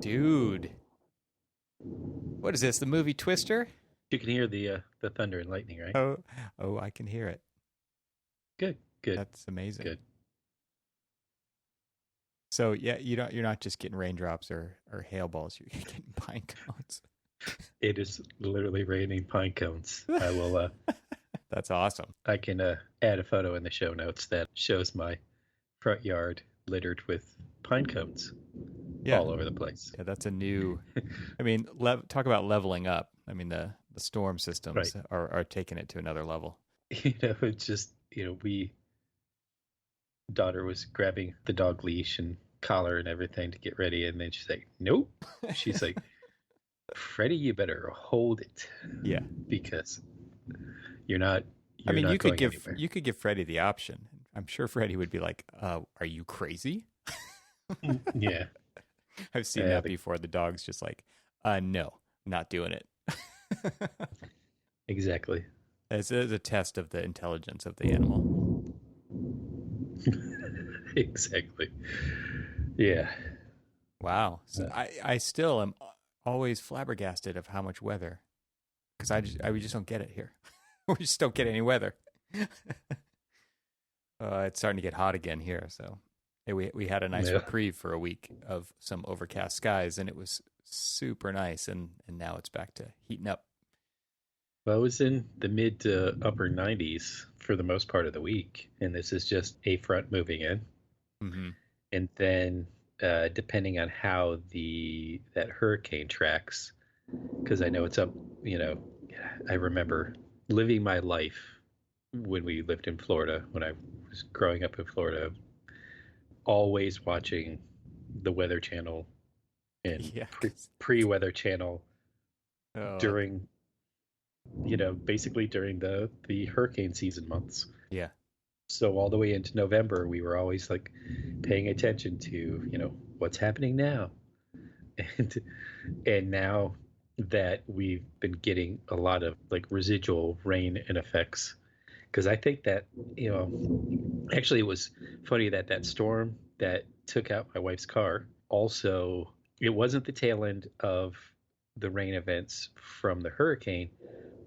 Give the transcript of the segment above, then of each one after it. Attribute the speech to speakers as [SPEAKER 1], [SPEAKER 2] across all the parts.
[SPEAKER 1] Dude. What is this, the movie Twister?
[SPEAKER 2] You can hear the thunder and lightning, right?
[SPEAKER 1] Oh, I can hear it.
[SPEAKER 2] Good.
[SPEAKER 1] That's amazing.
[SPEAKER 2] Good.
[SPEAKER 1] So yeah, you're not just getting raindrops or hail balls, you're getting pine cones.
[SPEAKER 2] It is literally raining pine cones. I will
[SPEAKER 1] That's awesome.
[SPEAKER 2] I can add a photo in the show notes that shows my front yard littered with pine cones all over the place.
[SPEAKER 1] Yeah, that's a new. I mean, talk about leveling up. I mean, the storm systems are taking it to another level.
[SPEAKER 2] It's just daughter was grabbing the dog leash and collar and everything to get ready, and then she's like, "Nope." She's like, "Freddie, you better hold it."
[SPEAKER 1] Yeah,
[SPEAKER 2] because you're not.
[SPEAKER 1] You could give Freddie the option. I'm sure Freddie would be like, "Are you crazy?"
[SPEAKER 2] Yeah.
[SPEAKER 1] I've seen that before. The dog's just like, no, not doing it.
[SPEAKER 2] Exactly.
[SPEAKER 1] It's a test of the intelligence of the animal.
[SPEAKER 2] Exactly. Yeah.
[SPEAKER 1] Wow. So I still am always flabbergasted of how much weather, because we just don't get it here. We just don't get any weather. It's starting to get hot again here, so we had a nice reprieve for a week of some overcast skies, and it was super nice, and now it's back to heating up.
[SPEAKER 2] Well, I was in the mid to upper 90s for the most part of the week, and this is just a front moving in.
[SPEAKER 1] Mm-hmm.
[SPEAKER 2] And then depending on how that hurricane tracks, because I know it's up, I remember living my life when we lived in Florida, when I was growing up in Florida, always watching the Weather Channel and pre-Weather Channel during, basically during the hurricane season months.
[SPEAKER 1] Yeah.
[SPEAKER 2] So all the way into November, we were always like paying attention to, what's happening now. And now that we've been getting a lot of like residual rain and effects, because I think that, actually it was funny that storm that took out my wife's car, also, it wasn't the tail end of the rain events from the hurricane,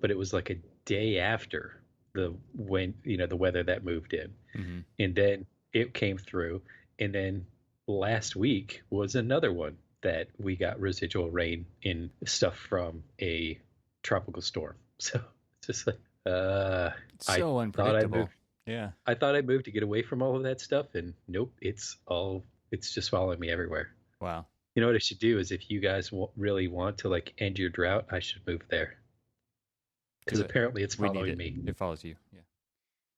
[SPEAKER 2] but it was like a day after the weather that moved in.
[SPEAKER 1] Mm-hmm.
[SPEAKER 2] And then it came through. And then last week was another one that we got residual rain in stuff from a tropical storm. So it's just like,
[SPEAKER 1] it's so unpredictable.
[SPEAKER 2] I thought I moved to get away from all of that stuff, and nope, it's just following me everywhere.
[SPEAKER 1] Wow.
[SPEAKER 2] You know what I should do is, if you guys really want to like end your drought, I should move there. Because apparently it's following me.
[SPEAKER 1] It follows you. Yeah.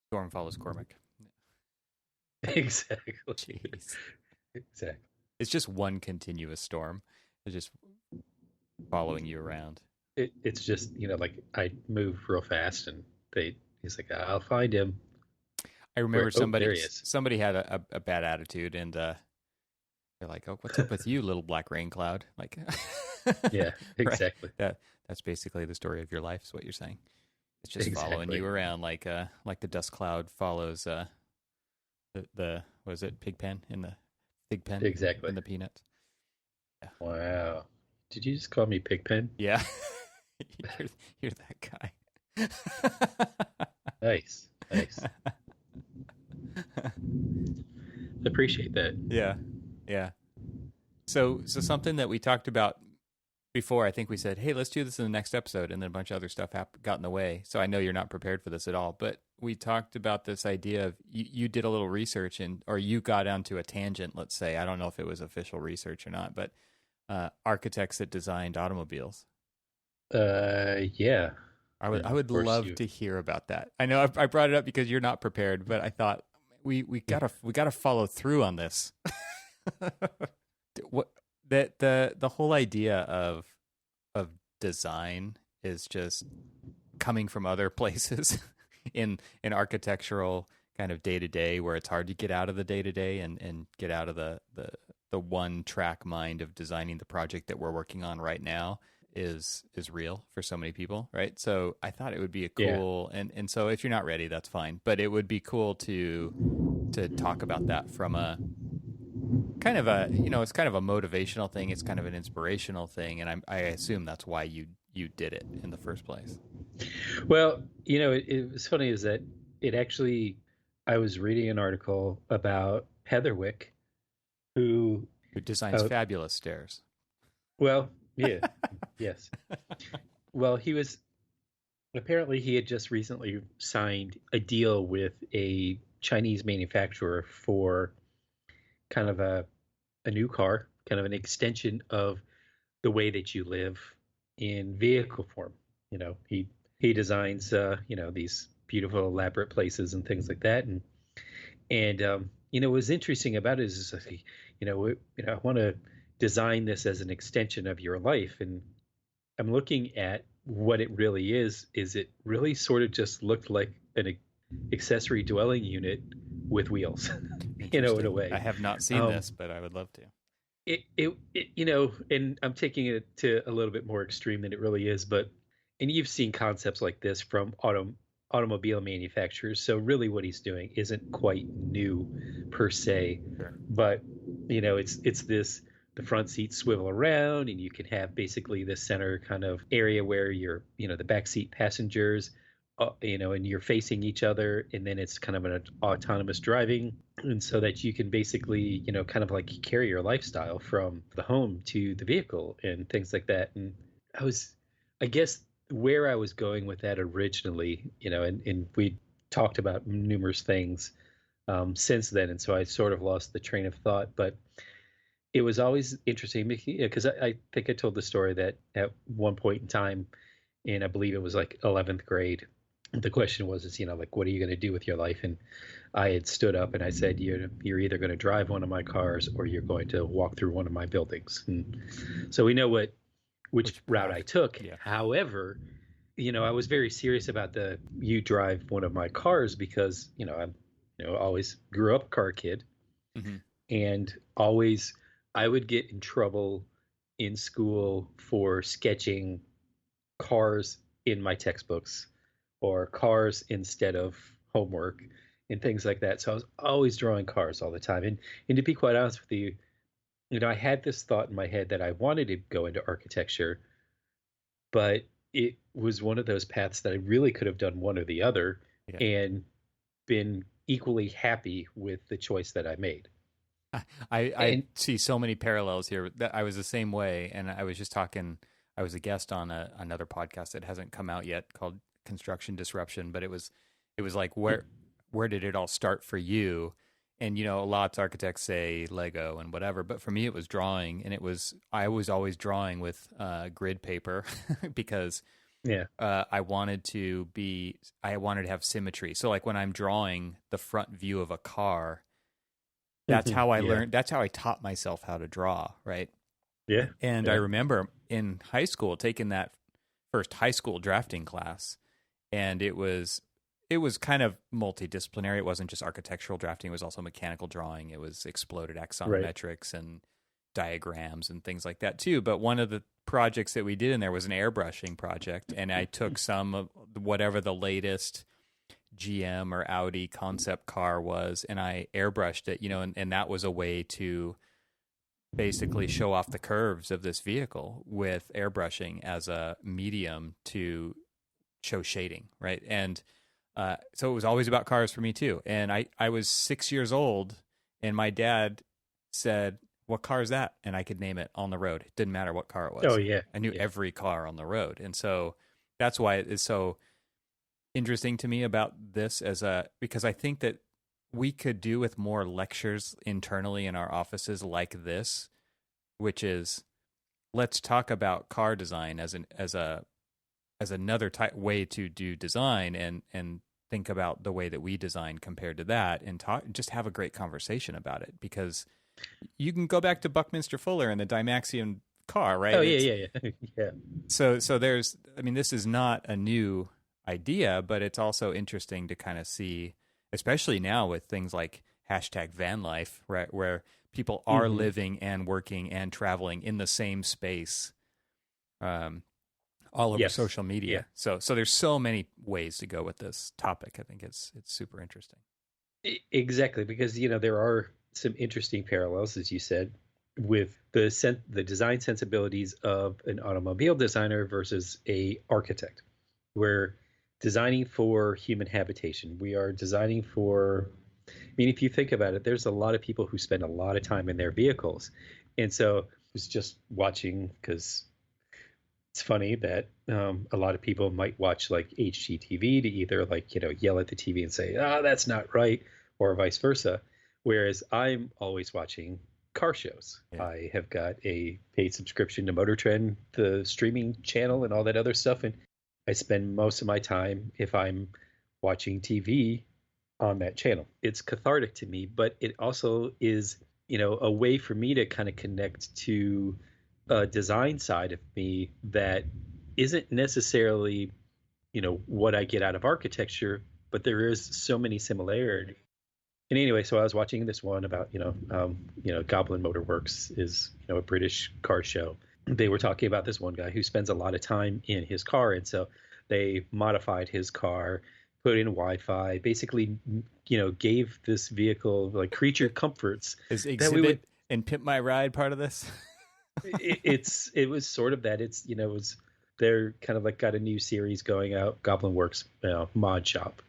[SPEAKER 1] Storm follows Cormac.
[SPEAKER 2] Exactly.
[SPEAKER 1] Jeez.
[SPEAKER 2] Exactly.
[SPEAKER 1] It's just one continuous storm. It's just following you around.
[SPEAKER 2] It's just, like I move real fast, and he's like, I'll find him.
[SPEAKER 1] I remember somebody had a bad attitude, and they're like, "Oh, what's up with you, little black rain cloud?" Like,
[SPEAKER 2] yeah, exactly.
[SPEAKER 1] Right? That's basically the story of your life, is what you're saying. It's just following you around like the dust cloud follows the what is it, Pigpen in the Pigpen?
[SPEAKER 2] Exactly.
[SPEAKER 1] In the Peanuts. Yeah.
[SPEAKER 2] Wow. Did you just call me Pigpen?
[SPEAKER 1] Yeah. you're that guy.
[SPEAKER 2] Nice. Appreciate that.
[SPEAKER 1] Yeah. So something that we talked about before, I think we said, hey, let's do this in the next episode, and then a bunch of other stuff got in the way. So I know you're not prepared for this at all, but we talked about this idea of you did a little research, or you got onto a tangent, let's say. I don't know if it was official research or not, but architects that designed automobiles.
[SPEAKER 2] Yeah.
[SPEAKER 1] I would love to hear about that. I know I brought it up because you're not prepared, but I thought we gotta follow through on this. What the whole idea of design is just coming from other places in architectural kind of day to day, where it's hard to get out of the day to day and get out of the one track mind of designing the project that we're working on right now is real for so many people, right? So I thought it would be a cool, and so if you're not ready, that's fine, but it would be cool to talk about that from a kind of a, you know, it's kind of a motivational thing. It's kind of an inspirational thing, and I assume that's why you did it in the first place.
[SPEAKER 2] Well, it was funny is that it actually, I was reading an article about Heatherwick, who,
[SPEAKER 1] Who designs
[SPEAKER 2] uh,
[SPEAKER 1] fabulous stairs?
[SPEAKER 2] well, yeah, yes. Well, apparently he had just recently signed a deal with a Chinese manufacturer for kind of a new car, kind of an extension of the way that you live in vehicle form. He designs these beautiful elaborate places and things like that. And what's interesting about it is like, I want to design this as an extension of your life. And I'm looking at what it really is. Is it really sort of just looked like an accessory dwelling unit with wheels, in a
[SPEAKER 1] Interesting. I
[SPEAKER 2] way.
[SPEAKER 1] have not seen
[SPEAKER 2] Um,
[SPEAKER 1] this, but I would love to.
[SPEAKER 2] and I'm taking it to a little bit more extreme than it really is, but, and you've seen concepts like this from automobile manufacturers. So really what he's doing isn't quite new per se,
[SPEAKER 1] Sure.
[SPEAKER 2] but it's this, the front seats swivel around and you can have basically the center kind of area where the back seat passengers, and you're facing each other, and then it's kind of an autonomous driving, and so that you can basically, kind of like carry your lifestyle from the home to the vehicle and things like that. And I guess, where I was going with that originally, and we talked about numerous things since then, and so I sort of lost the train of thought, but it was always interesting because I think I told the story that at one point in time, and I believe it was like 11th grade, the question was, like, what are you going to do with your life? And I had stood up and I said, you're either going to drive one of my cars or you're going to walk through one of my buildings. And so we know which
[SPEAKER 1] Which
[SPEAKER 2] route
[SPEAKER 1] path?
[SPEAKER 2] I took.
[SPEAKER 1] Yeah.
[SPEAKER 2] However, I was very serious about you drive one of my cars because, I'm, always grew up a car kid,
[SPEAKER 1] Hmm.
[SPEAKER 2] and always I would get in trouble in school for sketching cars in my textbooks or cars instead of homework and things like that. So I was always drawing cars all the time. And to be quite honest with you, I had this thought in my head that I wanted to go into architecture, but it was one of those paths that I really could have done one or the other
[SPEAKER 1] Yeah.
[SPEAKER 2] and been equally happy with the choice that I made.
[SPEAKER 1] I
[SPEAKER 2] And
[SPEAKER 1] see so many parallels here. That I was the same way, and I was just talking. I was a guest on another podcast that hasn't come out yet called Construction Disruption, but it was like where did it all start for you? And lots of architects say Lego and whatever, but for me it was drawing, and I was always drawing with grid paper because
[SPEAKER 2] yeah.
[SPEAKER 1] I wanted to have symmetry. So like when I'm drawing the front view of a car, that's
[SPEAKER 2] Mhm.
[SPEAKER 1] how I
[SPEAKER 2] Yeah.
[SPEAKER 1] learned. That's how I taught myself how to draw, right?
[SPEAKER 2] Yeah.
[SPEAKER 1] And I
[SPEAKER 2] Yeah.
[SPEAKER 1] remember in high school taking that first high school drafting class, and it was kind of multidisciplinary. It wasn't just architectural drafting; it was also mechanical drawing. It was exploded
[SPEAKER 2] Right.
[SPEAKER 1] axonometrics and diagrams and things like that too. But one of the projects that we did in there was an airbrushing project, and I took some of whatever the latest GM or Audi concept car was, and I airbrushed it, and that was a way to basically show off the curves of this vehicle with airbrushing as a medium to show shading, right? And so it was always about cars for me too. And I was 6 years old, and my dad said, "What car is that?" And I could name it on the road. It didn't matter what car it
[SPEAKER 2] Oh
[SPEAKER 1] was.
[SPEAKER 2] yeah.
[SPEAKER 1] I knew
[SPEAKER 2] Yeah.
[SPEAKER 1] every car on the road. And so that's why it is so interesting to me about this because I think that we could do with more lectures internally in our offices like this, which is let's talk about car design as another type way to do design, and think about the way that we design compared to that, and just have a great conversation about it, because you can go back to Buckminster Fuller and the Dymaxion car, right?
[SPEAKER 2] Oh yeah.
[SPEAKER 1] It's
[SPEAKER 2] Yeah. Yeah. Yeah.
[SPEAKER 1] so there's, I mean, this is not a new idea, but it's also interesting to kind of see, especially now with things like hashtag van life, right, where people are
[SPEAKER 2] Hmm.
[SPEAKER 1] living and working and traveling in the same space, um, all over
[SPEAKER 2] Yes.
[SPEAKER 1] social
[SPEAKER 2] Yeah.
[SPEAKER 1] media. So there's so many ways to go with this topic. I think it's super interesting.
[SPEAKER 2] Exactly, because there are some interesting parallels, as you said, with the design sensibilities of an automobile designer versus a architect. We're designing for human habitation. We are designing for, I mean, if you think about it, there's a lot of people who spend a lot of time in their vehicles. And so I was just watching because it's funny that a lot of people might watch like HGTV to either like, yell at the TV and say, oh, that's not right, or vice versa. Whereas I'm always watching car shows.
[SPEAKER 1] Yeah.
[SPEAKER 2] I have got a paid subscription to Motor Trend, the streaming channel, and all that other stuff. And I spend most of my time, if I'm watching TV, on that channel. It's cathartic to me, but it also is, a way for me to kind of connect to a design side of me that isn't necessarily, what I get out of architecture, but there is so many similarities. And anyway, so I was watching this one about, Goblin Motor Works is, a British car show. They were talking about this one guy who spends a lot of time in his car. And so they modified his car, put in Wi-Fi, basically, gave this vehicle like creature comforts
[SPEAKER 1] Is
[SPEAKER 2] that we would.
[SPEAKER 1] Exhibit and Pimp My Ride part of this?
[SPEAKER 2] It was sort of that. It's, it was, they're kind of like got a new series going out, Goblin Works, mod shop.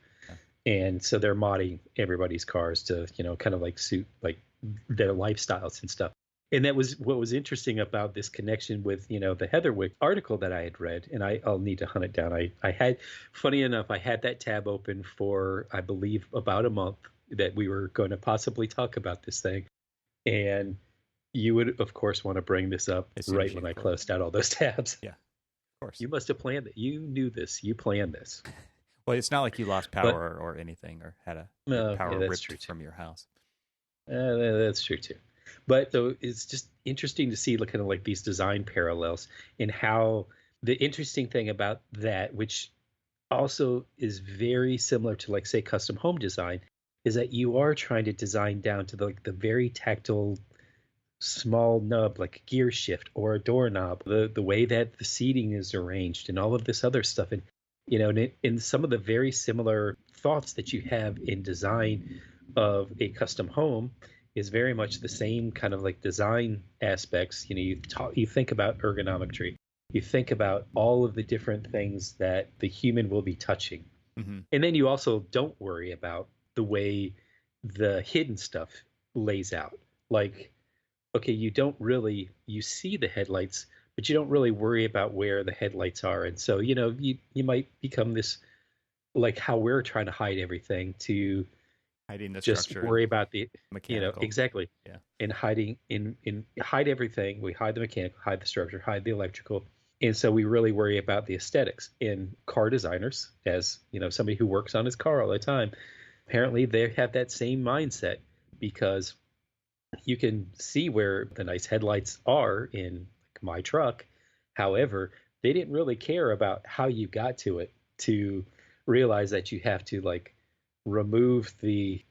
[SPEAKER 2] And so they're modding everybody's cars to, kind of like suit like their lifestyles and stuff. And that was what was interesting about this connection with, the Heatherwick article that I had read. And I'll need to hunt it down. I had, funny enough, I had that tab open for, I believe, about a month that we were going to possibly talk about this thing. And you would, of course, want to bring this up right when I closed out all those tabs.
[SPEAKER 1] Yeah, of course.
[SPEAKER 2] You must have planned it. You knew this. You planned this.
[SPEAKER 1] Well, it's not like you lost power or anything or had power ripped from your house.
[SPEAKER 2] That's true too. But so it's just interesting to see kind of like these design parallels and how the interesting thing about that, which also is very similar to like say custom home design, is that you are trying to design down to the very tactile small nub like a gear shift or a doorknob, the way that the seating is arranged and all of this other stuff. And in some of the very similar thoughts that you have in design of a custom home is very much the same kind of like design aspects. You think about ergonometry, you think about all of the different things that the human will be touching. Mm-hmm. And then you also don't worry about the way the hidden stuff lays out. Like, okay, you see the headlights, but you don't really worry about where the headlights are. And so, you might become this, like how we're trying to hide everything, to
[SPEAKER 1] hiding the
[SPEAKER 2] just
[SPEAKER 1] structure,
[SPEAKER 2] worry about the
[SPEAKER 1] mechanical.
[SPEAKER 2] Exactly.
[SPEAKER 1] Yeah.
[SPEAKER 2] And hiding in hide everything. We hide the mechanical, hide the structure, hide the electrical. And so we really worry about the aesthetics. And car designers, as somebody who works on his car all the time, apparently they have that same mindset, because you can see where the nice headlights are in my truck. However, they didn't really care about how you got to it to realize that you have to like remove the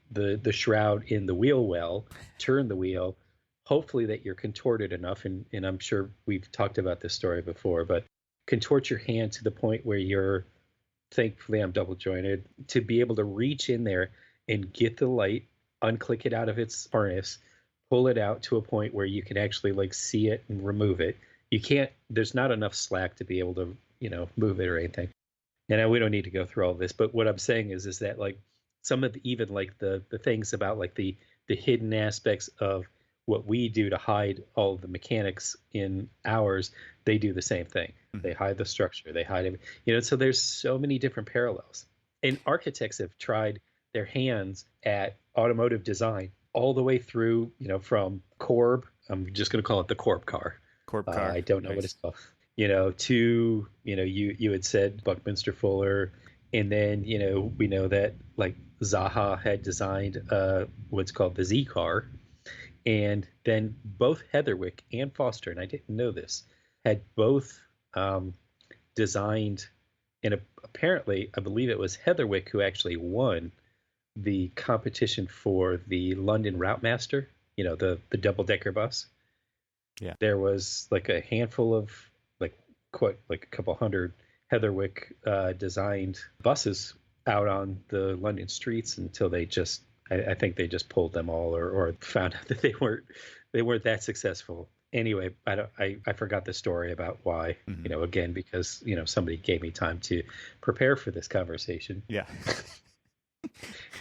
[SPEAKER 2] shroud in the wheel well, turn the wheel, hopefully that you're contorted enough. And I'm sure we've talked about this story before, but contort your hand to the point where you're, thankfully I'm double jointed, to be able to reach in there and get the light, unclick it out of its harness, pull it out to a point where you can actually like see it and remove it. You can't, there's not enough slack to be able to, move it or anything. And we don't need to go through all this, but what I'm saying is that like some of even like the things about like the hidden aspects of what we do to hide all of the mechanics in ours, they do the same thing. Mm-hmm. They hide the structure, they hide it, so there's so many different parallels. And architects have tried their hands at automotive design all the way through, from Corb. I'm just going to call it the Corb car.
[SPEAKER 1] Corb car.
[SPEAKER 2] I don't know what it's called. To, you had said Buckminster Fuller. And then, we know that like Zaha had designed what's called the Z car. And then both Heatherwick and Foster, and I didn't know this, had both designed, and apparently, I believe it was Heatherwick who actually won the competition for the London Route Master, the double-decker bus.
[SPEAKER 1] Yeah.
[SPEAKER 2] There was like a handful of like a couple hundred Heatherwick designed buses out on the London streets until they just I think they just pulled them all, or found out that they weren't that successful. Anyway, I forgot the story about why.
[SPEAKER 1] Hmm.
[SPEAKER 2] Again, because somebody gave me time to prepare for this conversation,
[SPEAKER 1] Yeah.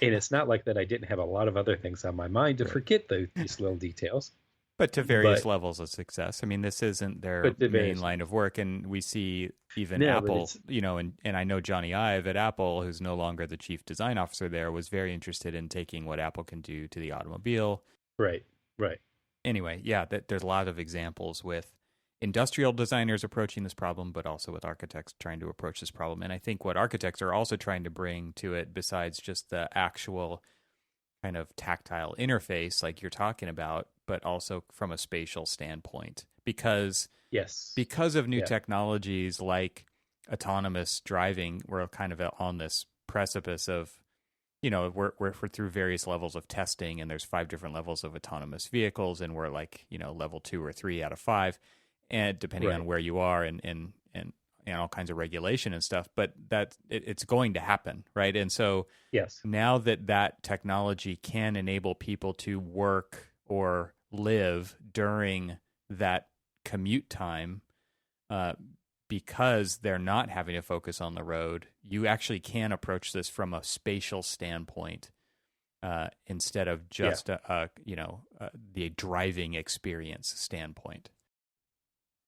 [SPEAKER 2] and it's not like that I didn't have a lot of other things on my mind to
[SPEAKER 1] Right.
[SPEAKER 2] forget these little details.
[SPEAKER 1] But to various
[SPEAKER 2] But
[SPEAKER 1] levels of success. I mean, this isn't their
[SPEAKER 2] but the
[SPEAKER 1] main
[SPEAKER 2] various
[SPEAKER 1] line of work. And we see even
[SPEAKER 2] no, but
[SPEAKER 1] Apple,
[SPEAKER 2] it's
[SPEAKER 1] and I know Johnny Ive at Apple, who's no longer the chief design officer there, was very interested in taking what Apple can do to the automobile.
[SPEAKER 2] right, right.
[SPEAKER 1] Anyway, yeah, there's a lot of examples with industrial designers approaching this problem, but also with architects trying to approach this problem. And I think what architects are also trying to bring to it, besides just the actual kind of tactile interface like you're talking about, but also from a spatial standpoint,
[SPEAKER 2] Yes,
[SPEAKER 1] because of new
[SPEAKER 2] yeah,
[SPEAKER 1] technologies like autonomous driving, we're kind of on this precipice of, we're through various levels of testing, and there's 5 different levels of autonomous vehicles, and we're like, level 2 or 3 out of 5, and depending on
[SPEAKER 2] right.
[SPEAKER 1] where you are, and all kinds of regulation and stuff. But it's going to happen, right? And so
[SPEAKER 2] Yes,
[SPEAKER 1] now that technology can enable people to work or live during that commute time, uh, because they're not having to focus on the road, you actually can approach this from a spatial standpoint, instead of
[SPEAKER 2] yeah.
[SPEAKER 1] just the driving experience standpoint.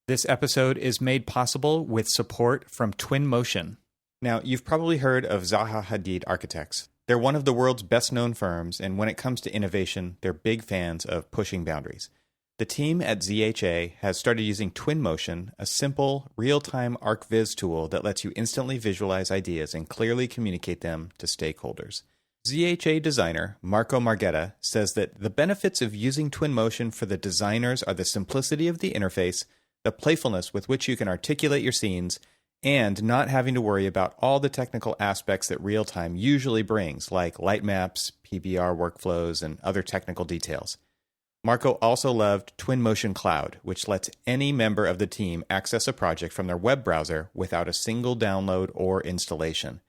[SPEAKER 1] This episode is made possible with support from Twinmotion. Now, you've probably heard of Zaha Hadid Architects. They're one of the world's best-known firms, and when it comes to innovation, they're big fans of pushing boundaries. The team at ZHA has started using Twinmotion, a simple, real-time ArcViz tool that lets you instantly visualize ideas and clearly communicate them to stakeholders. ZHA designer Marco Marghetta says that the benefits of using Twinmotion for the designers are the simplicity of the interface, the playfulness with which you can articulate your scenes, and not having to worry about all the technical aspects that real-time usually brings, like light maps, PBR workflows, and other technical details. Marco also loved Twinmotion Cloud, which lets any member of the team access a project from their web browser without a single download or installation.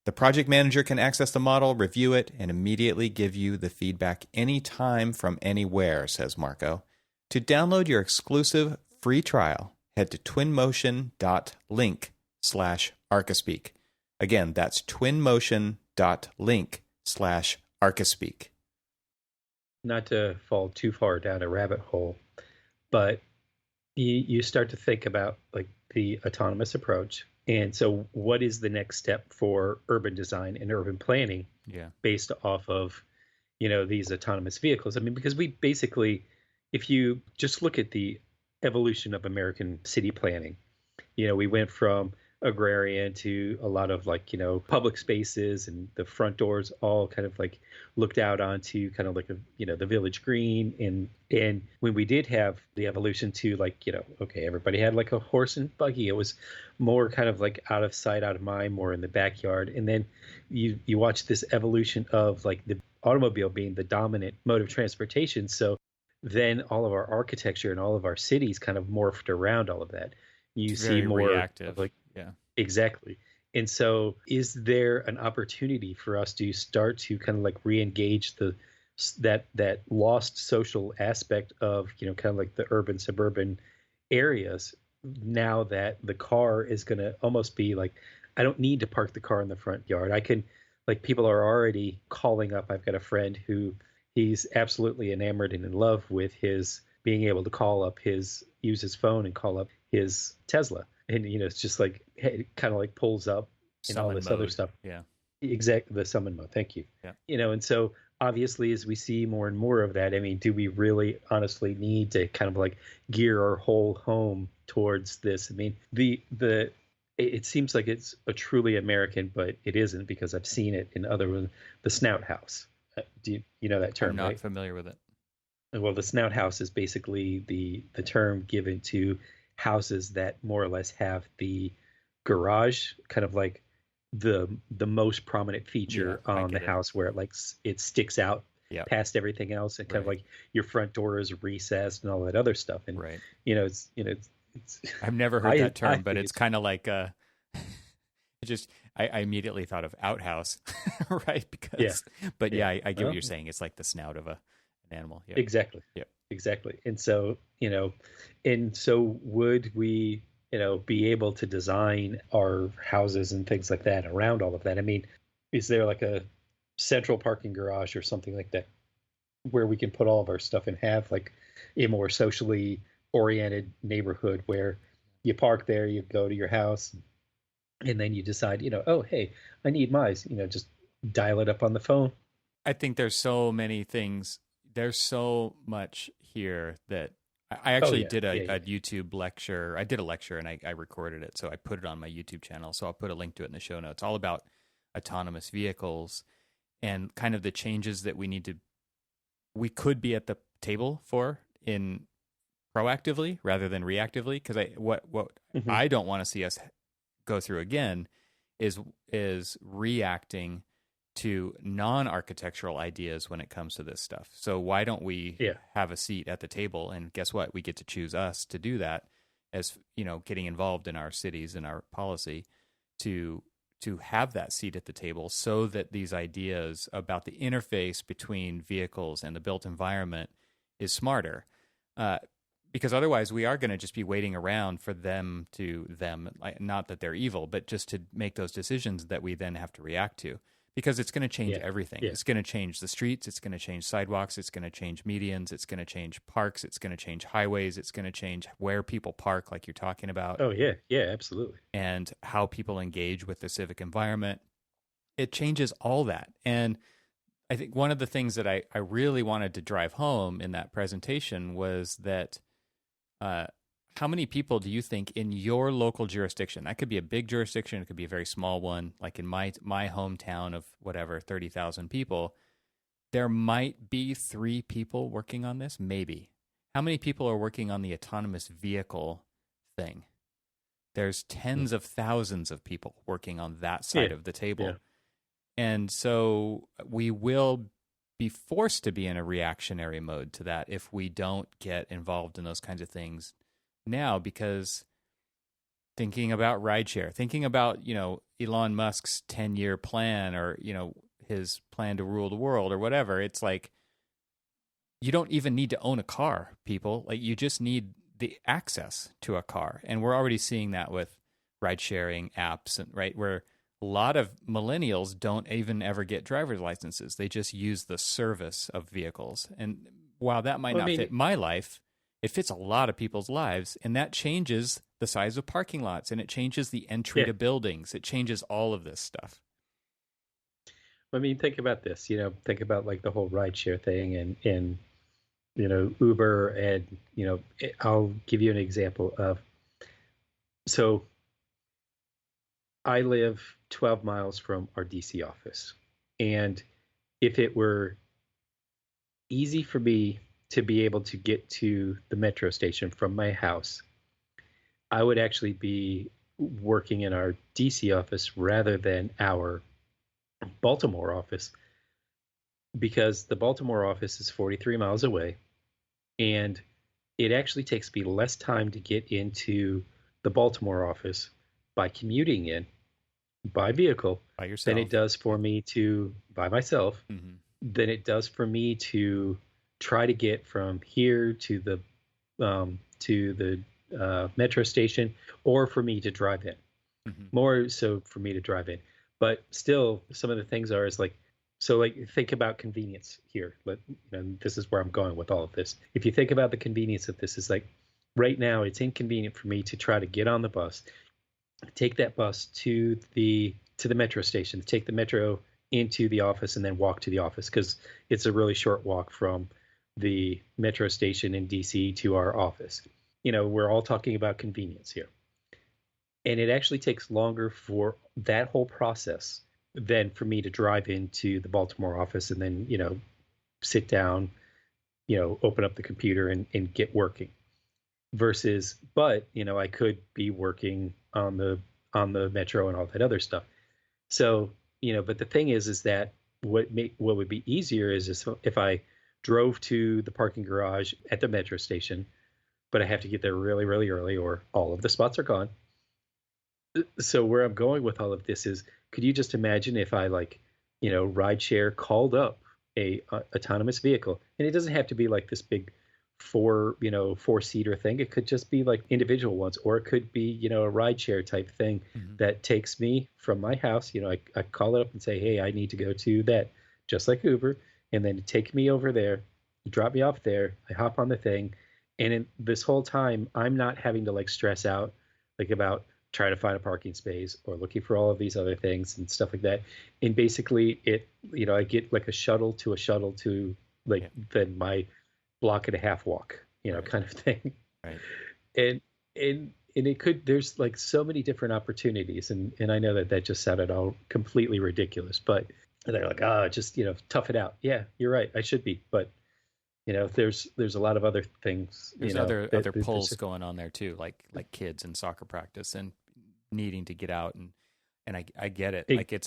[SPEAKER 1] The project manager can access the model, review it, and immediately give you the feedback anytime from anywhere, says Marco. To download your exclusive free trial, head to twinmotion.link/archispeak. Again, that's twinmotion.link/archispeak.
[SPEAKER 2] Not to fall too far down a rabbit hole, but you start to think about like the autonomous approach. And so what is the next step for urban design and urban planning,
[SPEAKER 1] Yeah.
[SPEAKER 2] based off of, these autonomous vehicles? I mean, because we basically, if you just look at the evolution of American city planning, we went from agrarian to a lot of like, public spaces, and the front doors all kind of like looked out onto kind of like the village green. And when we did have the evolution to like, okay, everybody had like a horse and buggy. It was more kind of like out of sight, out of mind, more in the backyard. And then you watch this evolution of like the automobile being the dominant mode of transportation. So then all of our architecture and all of our cities kind of morphed around all of that. You
[SPEAKER 1] It's
[SPEAKER 2] see
[SPEAKER 1] very
[SPEAKER 2] more of
[SPEAKER 1] reactive.
[SPEAKER 2] like
[SPEAKER 1] Yeah.
[SPEAKER 2] exactly. And so is there an opportunity for us to start to kind of like re-engage that lost social aspect of, kind of like the urban suburban areas, now that the car is going to almost be like, I don't need to park the car in the front yard. I can, like, people are already calling up. I've got a friend who he's absolutely enamored and in love with his being able to use his phone and call up his Tesla. And, it's just like, it kind of like pulls up and all
[SPEAKER 1] Summon
[SPEAKER 2] this other
[SPEAKER 1] mode.
[SPEAKER 2] stuff.
[SPEAKER 1] Yeah.
[SPEAKER 2] Exactly. The summon mode. Thank you.
[SPEAKER 1] Yeah.
[SPEAKER 2] And so obviously, as we see more and more of that, I mean, do we really honestly need to kind of like gear our whole home towards this? I mean, it seems like it's a truly American, but it isn't, because I've seen it in the Snout House. Do you know that
[SPEAKER 1] I'm
[SPEAKER 2] term,
[SPEAKER 1] not
[SPEAKER 2] right?
[SPEAKER 1] familiar with it.
[SPEAKER 2] Well, the Snout House is basically the term given to houses that more or less have the garage kind of like the most prominent
[SPEAKER 1] Yeah,
[SPEAKER 2] feature
[SPEAKER 1] I
[SPEAKER 2] on the
[SPEAKER 1] get it.
[SPEAKER 2] house, where it sticks out
[SPEAKER 1] Yeah.
[SPEAKER 2] past everything else, and kind of
[SPEAKER 1] Right.
[SPEAKER 2] like your front door is recessed and all that other stuff. And
[SPEAKER 1] Right.
[SPEAKER 2] it's
[SPEAKER 1] I've never heard that
[SPEAKER 2] I
[SPEAKER 1] term, but
[SPEAKER 2] think
[SPEAKER 1] it's
[SPEAKER 2] it's
[SPEAKER 1] kind of like just I immediately thought of outhouse, right?
[SPEAKER 2] Yeah,
[SPEAKER 1] Because, but
[SPEAKER 2] yeah.
[SPEAKER 1] yeah, I get what
[SPEAKER 2] Well,
[SPEAKER 1] you're saying. It's like the snout of an animal. Yep,
[SPEAKER 2] exactly,
[SPEAKER 1] yep.
[SPEAKER 2] exactly. And so, and so would we, be able to design our houses and things like that around all of that? I mean, is there like a central parking garage or something like that where we can put all of our stuff and have like a more socially oriented neighborhood where you park there, you go to your house, and then you decide, oh, hey, I need mice, just dial it up on the phone.
[SPEAKER 1] I think there's so many things. There's so much here that I
[SPEAKER 2] Oh
[SPEAKER 1] actually
[SPEAKER 2] yeah,
[SPEAKER 1] did
[SPEAKER 2] yeah,
[SPEAKER 1] a
[SPEAKER 2] yeah.
[SPEAKER 1] YouTube lecture. I did a lecture and I recorded it, so I put it on my YouTube channel. So I'll put a link to it in the show notes. All about autonomous vehicles and kind of the changes that we could be at the table for in proactively rather than reactively. Because what
[SPEAKER 2] Hmm.
[SPEAKER 1] I don't want to see us go through again is reacting to non-architectural ideas when it comes to this stuff. So why don't we
[SPEAKER 2] Yeah,
[SPEAKER 1] have a seat at the table, and guess what? We get to choose us to do that, as getting involved in our cities and our policy to have that seat at the table, so that these ideas about the interface between vehicles and the built environment is smarter. Uh, because otherwise we are going to just be waiting around for them, not that they're evil, but just to make those decisions that we then have to react to, because it's going to change
[SPEAKER 2] yeah,
[SPEAKER 1] everything.
[SPEAKER 2] yeah.
[SPEAKER 1] It's going to change the streets, it's going to change sidewalks, it's going to change medians, it's going to change parks, it's going to change highways, it's going to change where people park, like you're talking about,
[SPEAKER 2] Oh yeah, yeah, absolutely.
[SPEAKER 1] and how people engage with the civic environment. It changes all that. And I think one of the things that I really wanted to drive home in that presentation was that, uh, how many people do you think in your local jurisdiction? That could be a big jurisdiction, it could be a very small one. Like in my hometown of whatever 30,000 people, there might be 3 people working on this, maybe. How many people are working on the autonomous vehicle thing? There's
[SPEAKER 2] Mm.
[SPEAKER 1] tens of thousands of people working on that
[SPEAKER 2] Yeah,
[SPEAKER 1] side of the
[SPEAKER 2] yeah,
[SPEAKER 1] table. And so we will be forced to be in a reactionary mode to that if we don't get involved in those kinds of things now, because thinking about rideshare, thinking about, Elon Musk's 10-year plan, or, his plan to rule the world or whatever, it's like you don't even need to own a car, people. Like, you just need the access to a car. And we're already seeing that with ride sharing apps, and right, where a lot of millennials don't even ever get driver's licenses. They just use the service of vehicles. And while that might
[SPEAKER 2] well, I
[SPEAKER 1] not
[SPEAKER 2] mean,
[SPEAKER 1] fit my life, it fits a lot of people's lives. And that changes the size of parking lots, and it changes the entry
[SPEAKER 2] yeah.
[SPEAKER 1] to buildings. It changes all of this stuff.
[SPEAKER 2] I mean, think about this. Think about like the whole rideshare thing, and Uber, and I'll give you an example of. So I live 12 miles from our DC office, and if it were easy for me to be able to get to the metro station from my house, I would actually be working in our DC office rather than our Baltimore office, because the Baltimore office is 43 miles away, and it actually takes me less time to get into the Baltimore office by commuting in by vehicle
[SPEAKER 1] By
[SPEAKER 2] than it
[SPEAKER 1] yourself.
[SPEAKER 2] does for
[SPEAKER 1] Yep.
[SPEAKER 2] me to by myself
[SPEAKER 1] Mm-hmm.
[SPEAKER 2] than it does for me to try to get from here to the metro station, or for me to drive in.
[SPEAKER 1] Mm-hmm.
[SPEAKER 2] More so for me to drive in, but still, some of the things are is like, so like think about convenience here. And this is where I'm going with all of this. If you think about the convenience of this, is like right now it's inconvenient for me to try to get on the bus, take that bus to the metro station, take the metro into the office, and then walk to the office, because it's a really short walk from the metro station in DC to our office. We're all talking about convenience here. And it actually takes longer for that whole process than for me to drive into the Baltimore office and then, sit down, open up the computer and get working. Versus, but I could be working on the metro and all that other stuff. So, but the thing is that what would be easier is if I drove to the parking garage at the metro station, but I have to get there really, really early, or all of the spots are gone. So where I'm going with all of this is, could you just imagine if I like, rideshare called up a autonomous vehicle, and it doesn't have to be like this big four-seater thing. It could just be like individual ones, or it could be, a rideshare type thing
[SPEAKER 1] Hmm.
[SPEAKER 2] that takes me from my house. I call it up and say, hey, I need to go to that, just like Uber, and then take me over there, drop me off there. I hop on the thing, and in this whole time, I'm not having to like stress out like about trying to find a parking space or looking for all of these other things and stuff like that. And basically I get like a shuttle to like
[SPEAKER 1] Yeah.
[SPEAKER 2] then my block and a half walk,
[SPEAKER 1] Right.
[SPEAKER 2] kind of thing.
[SPEAKER 1] Right.
[SPEAKER 2] And and it could, there's like so many different opportunities, and I know that that just sounded all completely ridiculous, but they're like, just tough it out. Yeah, you're right. I should be, but there's a lot of other things,
[SPEAKER 1] There's other
[SPEAKER 2] that
[SPEAKER 1] pulls
[SPEAKER 2] there's
[SPEAKER 1] going on there too, like kids in soccer practice and needing to get out, and I get it. Like
[SPEAKER 2] exactly,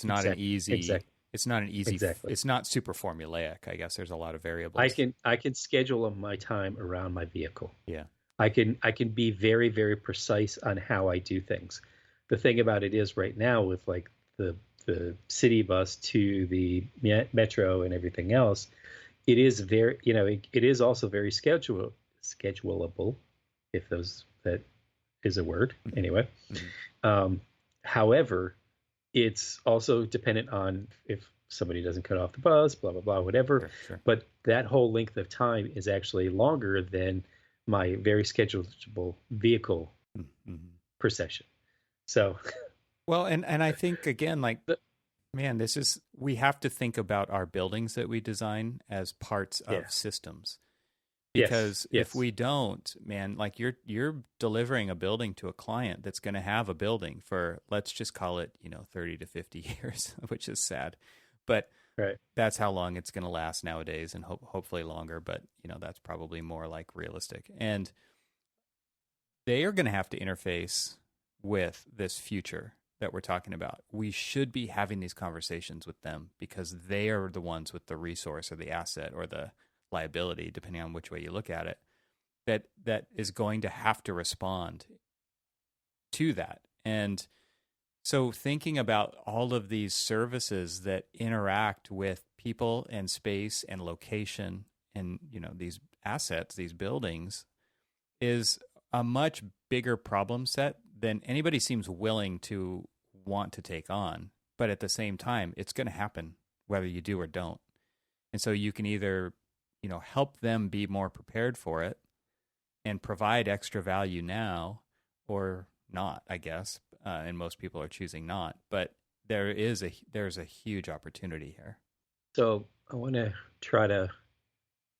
[SPEAKER 2] exactly,
[SPEAKER 1] it's not an easy,
[SPEAKER 2] exactly.
[SPEAKER 1] it's not super formulaic. I guess there's a lot of
[SPEAKER 2] I
[SPEAKER 1] variables.
[SPEAKER 2] can I can schedule my time around my vehicle.
[SPEAKER 1] Yeah.
[SPEAKER 2] I can be very, very precise on how I do things. The thing about it is right now with like the city bus to the metro and everything else, it is very, it is also very schedulable, if those that is a word
[SPEAKER 1] Hmm.
[SPEAKER 2] anyway.
[SPEAKER 1] Hmm.
[SPEAKER 2] Um, However, it's also dependent on if somebody doesn't cut off the bus, blah blah blah, whatever.
[SPEAKER 1] Sure. Sure.
[SPEAKER 2] But that whole length of time is actually longer than my very schedulable vehicle
[SPEAKER 1] Mm-hmm.
[SPEAKER 2] per session. So,
[SPEAKER 1] Well, and I think again, like,
[SPEAKER 2] the,
[SPEAKER 1] man, this is we have to think about our buildings that we design as parts
[SPEAKER 2] yeah,
[SPEAKER 1] of systems.
[SPEAKER 2] yes,
[SPEAKER 1] Because if
[SPEAKER 2] yes,
[SPEAKER 1] we don't, man, like you're delivering a building to a client that's going to have a building for, let's just call it, 30 to 50 years, which is sad. But
[SPEAKER 2] right,
[SPEAKER 1] that's how long it's going to last nowadays, and hopefully longer, but that's probably more like realistic. And they are going to have to interface with this future that we're talking about. We should be having these conversations with them because they are the ones with the resource or the asset or the liability, depending on which way you look at it, that is going to have to respond to that. And so thinking about all of these services that interact with people and space and location and these assets, these buildings, is a much bigger problem set than anybody seems willing to want to take on. But at the same time, it's going to happen whether you do or don't. And so you can either, help them be more prepared for it and provide extra value now or not, I guess. And most people are choosing not. But there's a huge opportunity here.
[SPEAKER 2] so I want to try to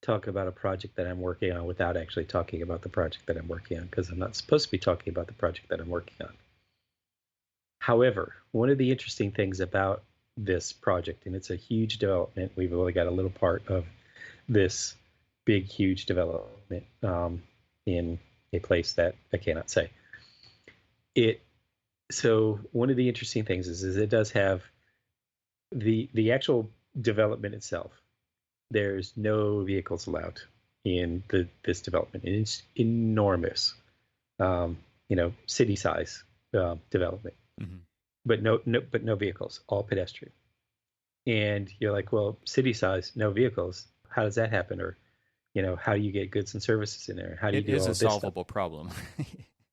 [SPEAKER 2] talk about a project that I'm working on without actually talking about the project that I'm working on, because I'm not supposed to be talking about the project that I'm working on. However, one of the interesting things about this project, and it's a huge development, we've only got a little part of this big, huge development, in a place that I cannot say. It So one of the interesting things is it does have the actual development itself. There's no vehicles allowed in this development. It's enormous, city size development,
[SPEAKER 1] Mm-hmm.
[SPEAKER 2] but no vehicles, all pedestrian. And you're like, well, city size, no vehicles. How does that happen? Or, how do you get goods and services in there? How do you
[SPEAKER 1] It
[SPEAKER 2] do
[SPEAKER 1] is
[SPEAKER 2] all
[SPEAKER 1] a
[SPEAKER 2] of this stuff?
[SPEAKER 1] solvable problem.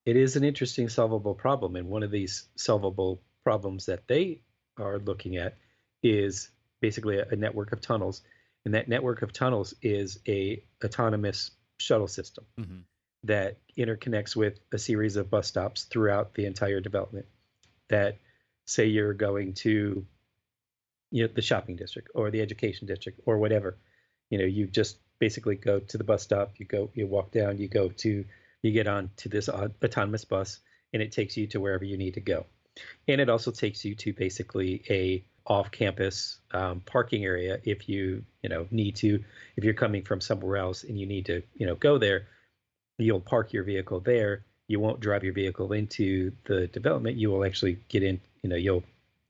[SPEAKER 2] It is an interesting solvable problem. And one of these solvable problems that they are looking at is basically a network of tunnels. And that network of tunnels is a autonomous shuttle system
[SPEAKER 1] Mm-hmm.
[SPEAKER 2] that interconnects with a series of bus stops throughout the entire development. That, say you're going to, the shopping district or the education district or whatever, you just basically go to the bus stop, you walk down, you get on to this autonomous bus, and it takes you to wherever you need to go. And it also takes you to basically a off-campus parking area if need to, if you're coming from somewhere else and you need to go there. You'll park your vehicle there. You won't drive your vehicle into the development. You will actually get in. You'll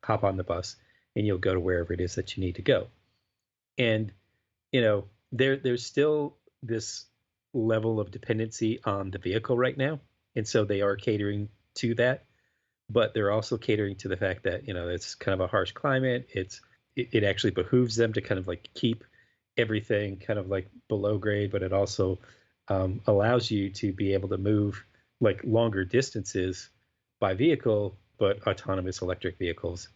[SPEAKER 2] hop on the bus and you'll go to wherever it is that you need to go. And there's still this level of dependency on the vehicle right now, and so they are catering to that. but they're also catering to the fact that it's kind of a harsh climate. It actually behooves them to kind of like keep everything kind of like below grade, but it also allows you to be able to move like longer distances by vehicle, but autonomous electric vehicles.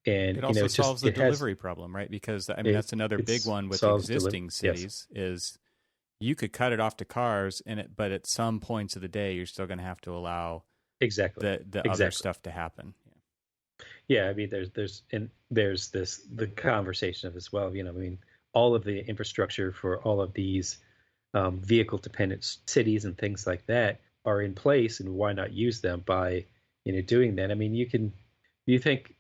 [SPEAKER 2] And
[SPEAKER 1] It also
[SPEAKER 2] it just
[SPEAKER 1] solves the
[SPEAKER 2] it has
[SPEAKER 1] delivery problem, right? Because I mean
[SPEAKER 2] it
[SPEAKER 1] that's another big
[SPEAKER 2] it's
[SPEAKER 1] one with
[SPEAKER 2] solves deliver.
[SPEAKER 1] existing
[SPEAKER 2] Yes,
[SPEAKER 1] cities is you could cut it off to cars and it, but at some points of the day you're still going to have to allow
[SPEAKER 2] exactly,
[SPEAKER 1] the other
[SPEAKER 2] exactly.
[SPEAKER 1] stuff to happen.
[SPEAKER 2] Yeah, I mean, there's this the conversation of as well. I mean, all of the infrastructure for all of these vehicle dependent cities and things like that are in place, and why not use them by doing that? I mean, you think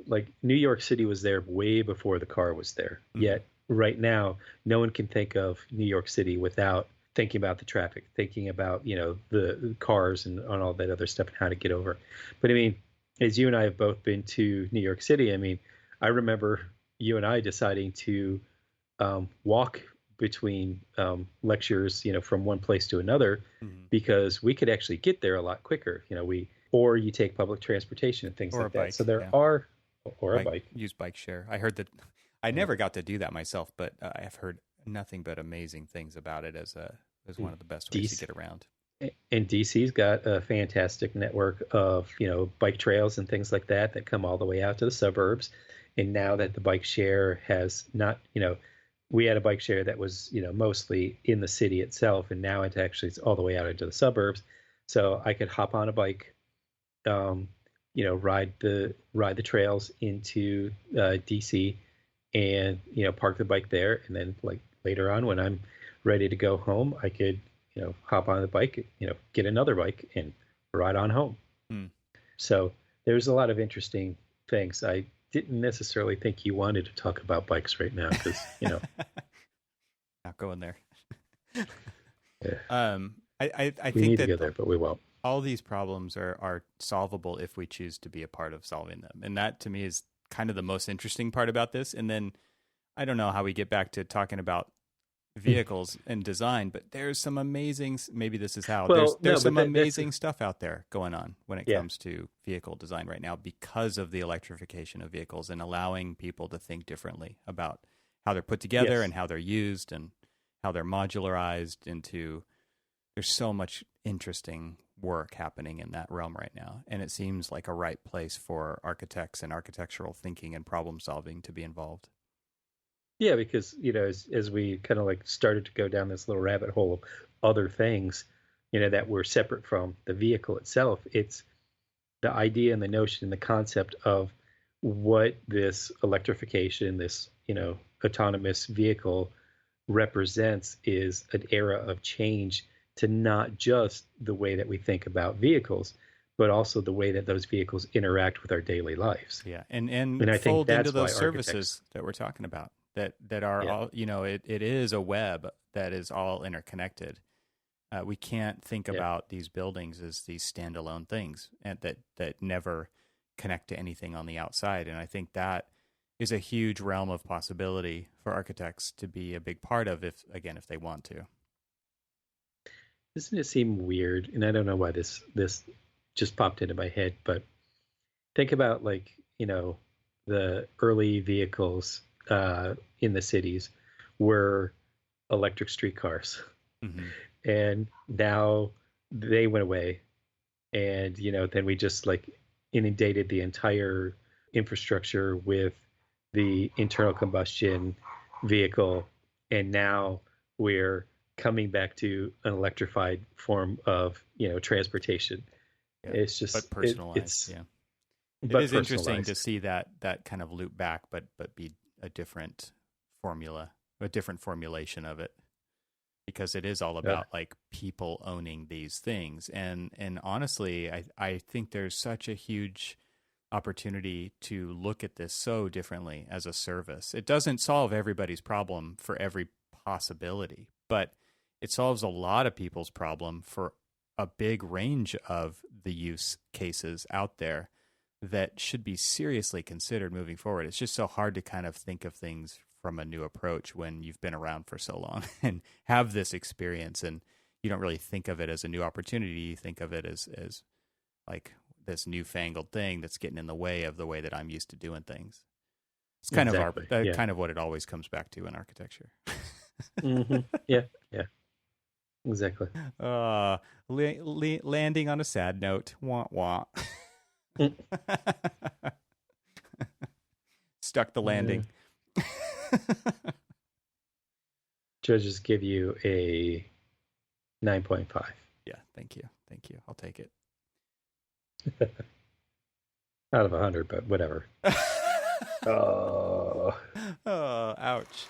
[SPEAKER 2] like New York City was there way before the car was there.
[SPEAKER 1] Mm-hmm.
[SPEAKER 2] Yet right now, no one can think of New York City without thinking about the traffic, thinking about the cars and all that other stuff and how to get over. But I mean, as you and I have both been to New York City, I mean, I remember you and I deciding to walk between lectures, from one place to another,
[SPEAKER 1] Mm-hmm.
[SPEAKER 2] because we could actually get there a lot quicker. Or you take public transportation and things
[SPEAKER 1] Or a
[SPEAKER 2] like that. So
[SPEAKER 1] bike,
[SPEAKER 2] there
[SPEAKER 1] yeah.
[SPEAKER 2] are, or a
[SPEAKER 1] Bike
[SPEAKER 2] bike.
[SPEAKER 1] use bike share. I heard that I
[SPEAKER 2] Yeah.
[SPEAKER 1] never got to do that myself, but I've heard nothing but amazing things about it as one of the best ways to
[SPEAKER 2] DC,
[SPEAKER 1] get around.
[SPEAKER 2] and DC's got a fantastic network of bike trails and things like that that come all the way out to the suburbs. And now that the bike share has not, we had a bike share that was mostly in the city itself, and now it's actually it's all the way out into the suburbs. So I could hop on a bike, um, ride the trails into DC, and park the bike there, and then like later on when I'm ready to go home, I could hop on the bike, get another bike and ride on home.
[SPEAKER 1] Hmm.
[SPEAKER 2] So there's a lot of interesting things. I didn't necessarily think you wanted to talk about bikes right now because
[SPEAKER 1] Not going there.
[SPEAKER 2] yeah,
[SPEAKER 1] I
[SPEAKER 2] we
[SPEAKER 1] think
[SPEAKER 2] need to
[SPEAKER 1] that
[SPEAKER 2] go there, but we won't.
[SPEAKER 1] all these problems are solvable if we choose to be a part of solving them. And that to me is kind of the most interesting part about this. And then I don't know how we get back to talking about vehicles and design, but there's some amazing, maybe this is how
[SPEAKER 2] Well,
[SPEAKER 1] there's
[SPEAKER 2] no, but
[SPEAKER 1] some
[SPEAKER 2] that's
[SPEAKER 1] amazing stuff out there going on when it
[SPEAKER 2] yeah,
[SPEAKER 1] comes to vehicle design right now because of the electrification of vehicles and allowing people to think differently about how they're put together
[SPEAKER 2] yes.
[SPEAKER 1] and how they're used and how they're modularized into there's so much interesting work happening in that realm right now. And it seems like a right place for architects and architectural thinking and problem solving to be involved.
[SPEAKER 2] Yeah, because as we kind of like started to go down this little rabbit hole of other things, that were separate from the vehicle itself, it's the idea and the notion and the concept of what this electrification, this autonomous vehicle represents is an era of change to not just the way that we think about vehicles, but also the way that those vehicles interact with our daily lives.
[SPEAKER 1] Yeah,
[SPEAKER 2] And
[SPEAKER 1] and
[SPEAKER 2] I think
[SPEAKER 1] fold into
[SPEAKER 2] that's
[SPEAKER 1] those
[SPEAKER 2] why architects,
[SPEAKER 1] services that we're talking about that are
[SPEAKER 2] yeah,
[SPEAKER 1] all it is a web that is all interconnected. We can't think
[SPEAKER 2] yeah.
[SPEAKER 1] about these buildings as these standalone things and that never connect to anything on the outside. And I think that is a huge realm of possibility for architects to be a big part of if they want to.
[SPEAKER 2] Doesn't it seem weird? And I don't know why this just popped into my head, but think about like the early vehicles in the cities were electric streetcars,
[SPEAKER 1] Mm-hmm.
[SPEAKER 2] and now they went away, and then we just like inundated the entire infrastructure with the internal combustion vehicle, and now we're coming back to an electrified form of transportation.
[SPEAKER 1] Yeah,
[SPEAKER 2] It's just
[SPEAKER 1] but personalized.
[SPEAKER 2] it's
[SPEAKER 1] Yeah, it
[SPEAKER 2] but
[SPEAKER 1] is interesting to
[SPEAKER 2] personalized.
[SPEAKER 1] see that kind of loop back, but be a different formula, a different formulation of it, because it is all
[SPEAKER 2] Uh,
[SPEAKER 1] about like people owning these things. And honestly, I think there's such a huge opportunity to look at this so differently as a service. It doesn't solve everybody's problem for every possibility, but it solves a lot of people's problem for a big range of the use cases out there that should be seriously considered moving forward. It's just so hard to kind of think of things from a new approach when you've been around for so long and have this experience, and you don't really think of it as a new opportunity. You think of it as like this newfangled thing that's getting in the way of the way that I'm used to doing things. It's kind of
[SPEAKER 2] Exactly. Yeah.
[SPEAKER 1] kind of what it always comes back to in architecture.
[SPEAKER 2] Yeah. Yeah. Exactly.
[SPEAKER 1] uh, landing on a sad note. Wah wah.
[SPEAKER 2] Mm.
[SPEAKER 1] Stuck the
[SPEAKER 2] Yeah.
[SPEAKER 1] landing.
[SPEAKER 2] Judges give you a 9.5
[SPEAKER 1] Yeah, thank you. Thank you. I'll take it.
[SPEAKER 2] out of 100, but whatever. Oh.
[SPEAKER 1] Oh, ouch.